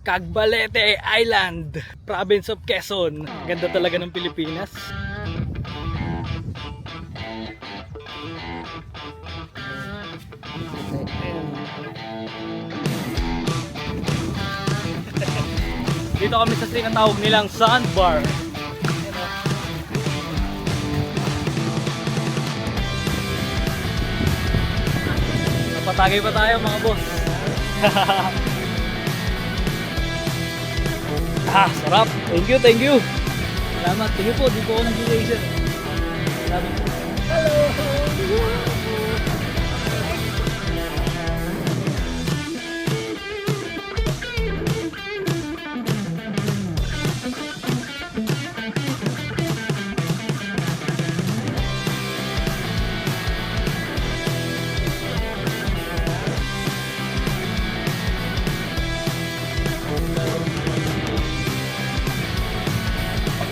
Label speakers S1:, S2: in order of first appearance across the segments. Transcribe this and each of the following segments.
S1: Cagbalete Island, province of Quezon. Ganda talaga ng Pilipinas. Dito kami sa tinatawag nilang sandbar. Napatagay pa tayo mga boss. Sarap. Thank you, thank you. Salamat. Thank you po. Dito ako nag-glacier. Salamat. Hello.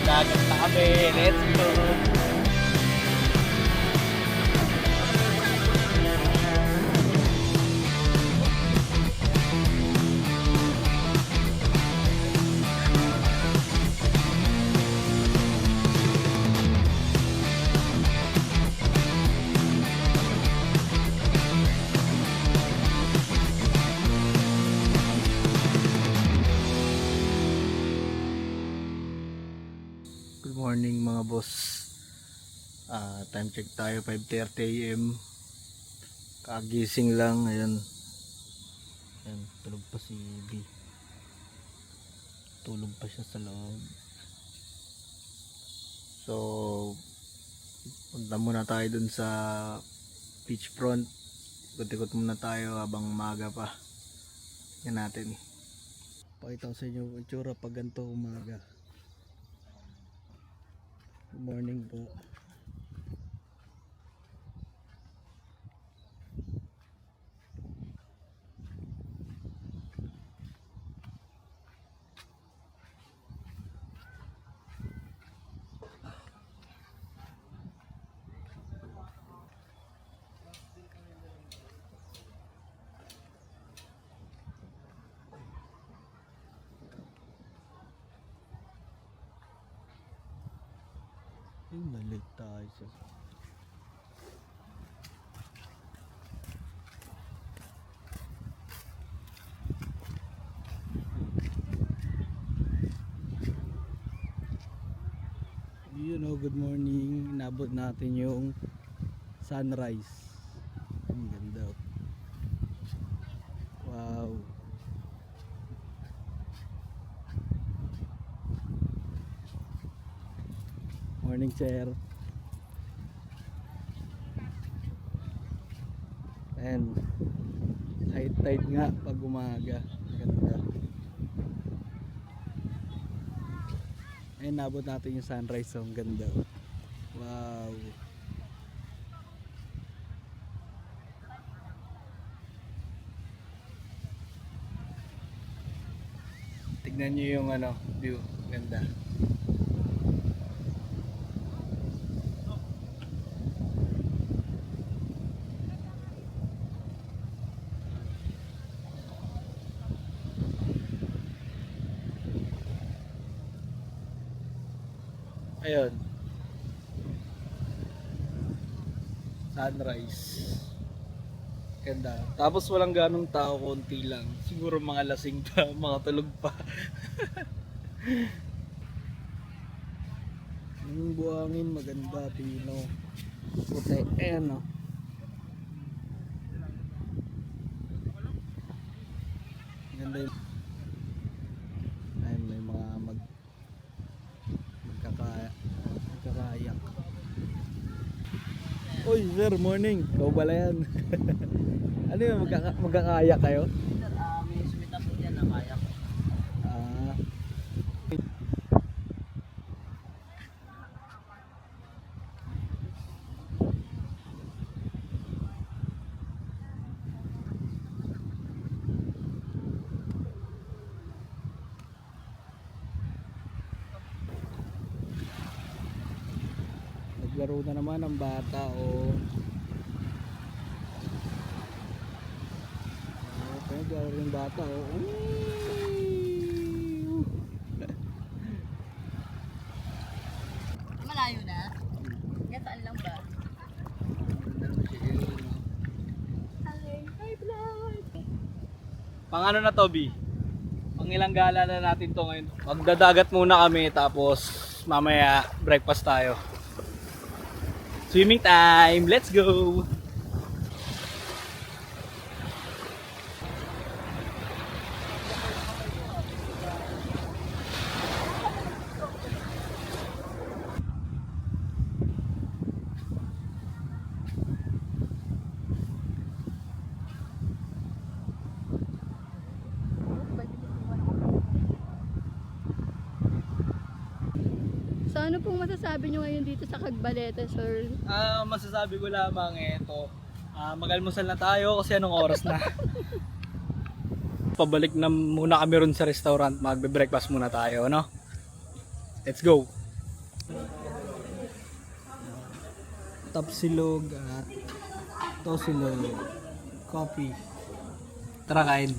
S1: Dagat na kami. Let's go. Good morning mga boss. Time check tayo 5:30 AM. Kagising lang. Ayan, tulog pa si B. Tulog pa siya sa loob. So punta muna tayo dun sa beach front. Ikot-ikot muna tayo habang umaga pa. Yan natin. Pakita ko sa inyo yung itsura pag ganito umaga. Good morning po. Balik tayo sa good morning. Nabot natin yung sunrise. Ang ganda. Wow. Morning, sir. And high tide nga pag umaga. Ganda. Ayun, nabot natin yung sunrise. So, ang ganda. Wow. Tignan nyo yung view. Ganda. Ayun, sunrise. Ganda. Tapos walang ganong tao, konti lang. Siguro mga lasing pa, mga tulog pa. Yung buhangin maganda, tino. Puti, ayan o. Ganda yun. Ayun, may mga magkakayak. Oy sir, morning. Ikaw pala yan. Ano yun, magkakayak kayo?
S2: May sumita po dyan na kayak.
S1: Naglaro na naman ang bata o. Naglaro yung bata o. Pang ano na to, B? Pang ilang gala na natin to ngayon. Magdadagat muna kami tapos mamaya breakfast tayo. Swimming time! Let's go!
S3: So ano pong masasabi nyo ngayon dito sa Cagbalete, sir?
S1: Masasabi ko lamang mag-almusal na tayo kasi anong oras na. Pabalik na muna kami ron sa restaurant, magbe-breakfast muna tayo, no? Let's go! Tapsilog at tosilog, coffee. Tara kain.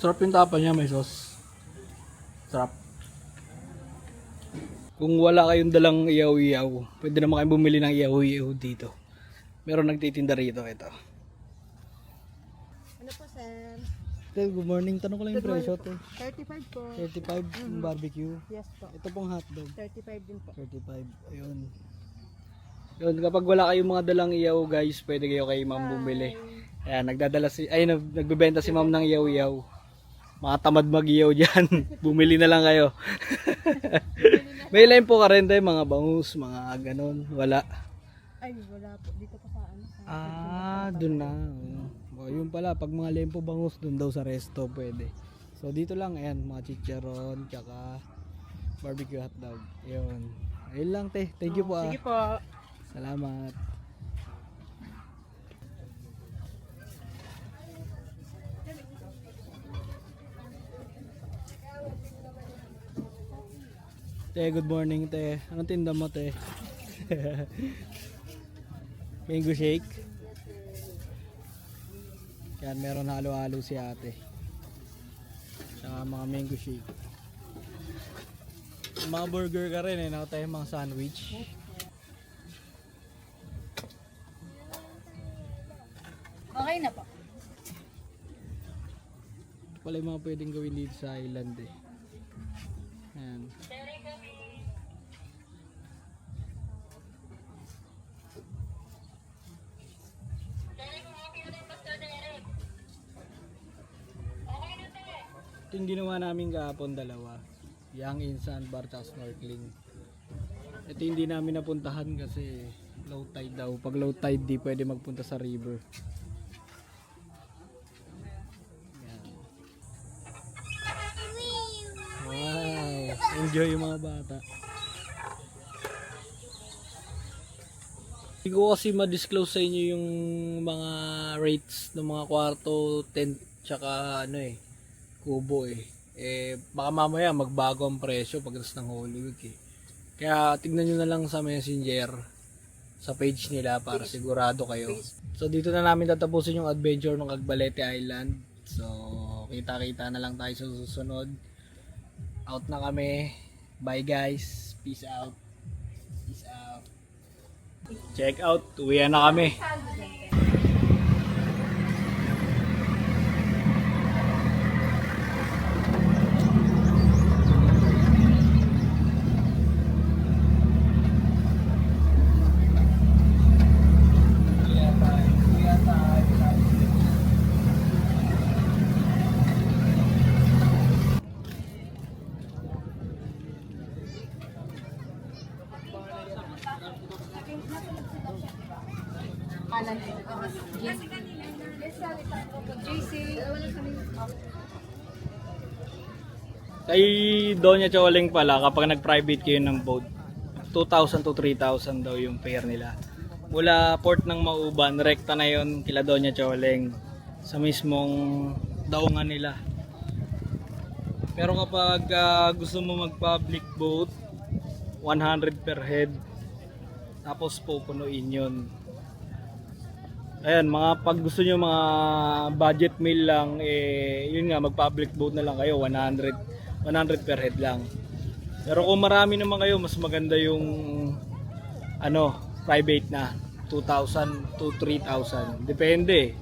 S1: Sarap yung tapa niya, may sauce. Sarap. Kung wala kayong dalang iyaw-iyaw, pwede naman kayong bumili ng iyaw-iyaw dito. Meron nagtitinda rito, ito.
S3: Ano po, sir?
S1: Good morning. Tanong ko lang yung
S3: Good
S1: presyo to.
S3: 35 po.
S1: 35 yung barbecue.
S3: Yes po.
S1: Ito pong hotdog.
S3: 35 din po.
S1: 35. Ayun. Yun, kapag wala kayong mga dalang iyaw, guys, pwede kayo kay ma'am bumili. Ayan, nagbebenta si ma'am ng iyaw-iyaw. Mga tamad mag-iyaw dyan. Bumili na lang kayo. May line po ka rin tayo, mga bangus, mga ganon. Wala.
S3: Ay, wala po. Dito po sa ano.
S1: Dun na. Yun pala, pag mga lempo bangus, dun daw sa resto pwede. So dito lang, ayan, mga chicharon, tsaka barbecue hotdog. Yun. Ayun lang, te. Thank you po.
S3: Sige po.
S1: Salamat. Te, good morning, te. Anong tinda mo, te? Mango shake. Yan, meron halo-halo si ate. Saka mga mango shake. Mga burger ka rin, eh. Tayo mga sandwich.
S3: Okay na po.
S1: Ito pala yung mga pwedeng gawin dito sa island, eh. Ayan. Ito yung ginawa namin kahapon, dalawa. Yang in sandbar at snorkeling. Ito hindi namin napuntahan kasi low tide daw. Pag low tide di pwede magpunta sa river. Yan. Wow! Enjoy yung mga bata. Hindi ko kasi ma-disclose sa inyo yung mga rates ng mga kwarto, tent, tsaka kubo eh. Baka mamaya magbago ang presyo pagdating ng Holy Week eh. Kaya tignan nyo na lang sa Messenger, sa page nila para sigurado kayo. So dito na namin tatapusin yung adventure ng Cagbalete Island. So kita-kita na lang tayo sa susunod. Out na kami. Bye guys. Peace out. Peace out. Check out. Uwian na kami. Kay Doña Choling pala, kapag nag-private kayo ng boat, 2,000 to 3,000 daw yung fare nila. Mula port ng Mauban, rekta na yon kila Doña Choling sa mismong daungan nila. Pero kapag gusto mo mag-public boat, 100 per head. Tapos pupunuin yun. Ayan, pag gusto nyo mga budget meal lang, yun nga, mag-public boat na lang kayo, 100 per head lang. Pero kung marami naman kayo, mas maganda yung private na 2,000 to 3,000. Depende.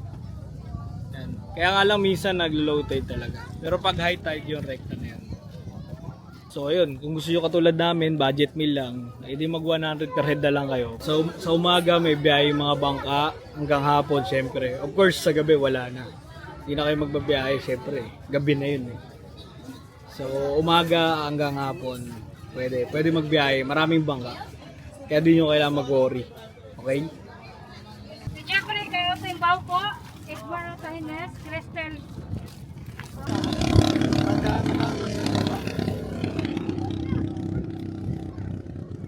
S1: Yan. Kaya nga lang minsan nag-low tide talaga. Pero pag high tide yung rekta na yan. So ayun, kung gusto nyo katulad namin, budget meal lang, edi mag 100 per head na lang kayo. So sa umaga may biyahe yung mga bangka, hanggang hapon syempre. Of course sa gabi wala na. Hindi na kayo magbabiyahe syempre. Gabi na yun eh. So umaga hanggang hapon, pwede magbiyahe, maraming bangka. Kaya di nyo kailangan mag-worry. Okay?
S4: Siyempre kayo sa imbaw po, Edward Tahines, Cristel.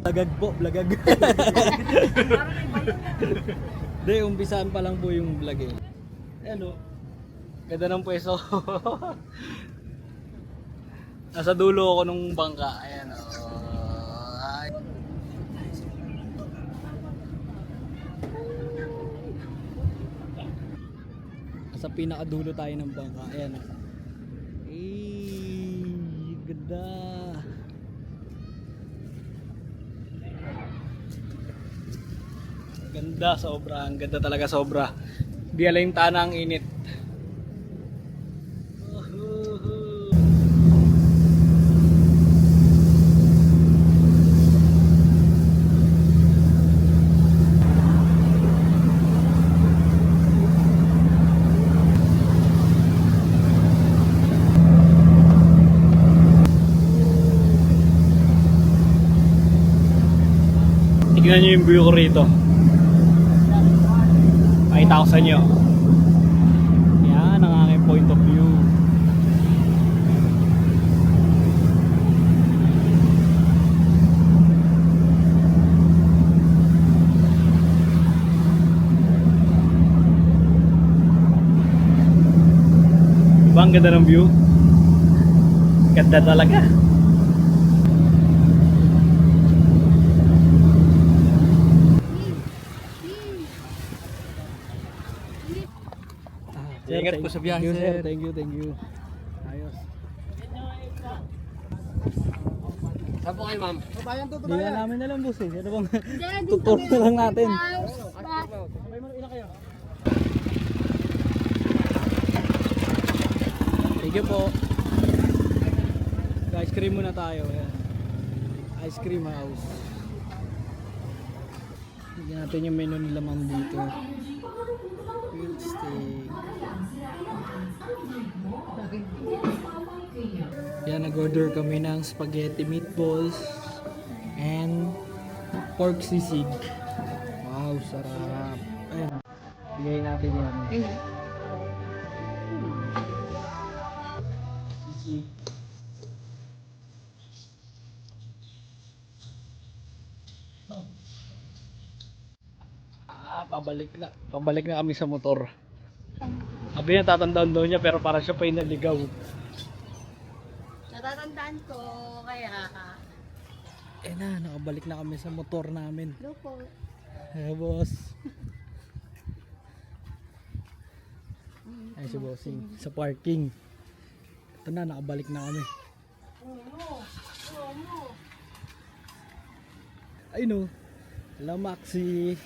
S1: Lagag po, lagag. Hindi, umpisaan pa lang po yung vlog eh. Ayan o. Ganda ng pwesto. Nasa dulo ako nung bangka. Ayan o. Ay. Nasa pinakadulo tayo ng bangka. Ayan o. Ganda. Ganda sobra, ang ganda talaga sobra. Di alam yung tana ang init. Tignan nyo yung view ko rito. Pakita ko sa inyo. Yan ang aking point of view. Diba ang ganda ng view? Ganda talaga.
S2: Ingat po sa biyahe,
S1: Thank you,
S2: sir.
S1: Thank you. Ayos.
S2: Saan po kayo, ma'am?
S1: Hindi nga namin alam, boss eh. Ano bang
S3: Then,
S1: tutor na lang natin. Thank you po. Ice cream muna tayo. Ayan. Ice cream house. Tignan natin yung menu nila ma'am dito. Grilled steak. Yan, nag-order kami ng spaghetti meatballs and pork sisig. Wow, sarap. Ayan. Bigay natin yan. Sisig. Pabalik na kami sa motor. Sabi niya tatandaan daw niya pero para siya pa yung naligaw.
S3: natatandaan ko, kaya...
S1: Eh na, nakabalik na kami sa motor namin.
S3: Hello po.
S1: Eh boss. Ay si bossing sa parking. Ito na, nakabalik na kami. Ay no. Hello Maxi.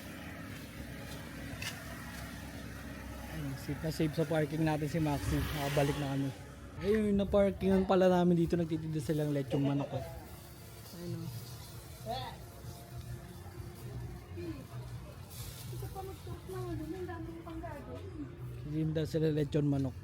S1: Safe na safe sa parking natin si Maxi. Nakabalik na kami. Ayun, na parkingan pala namin dito. Nagtitinda silang lechong manok. Ayun o. Nagtitinda sila lechon manok.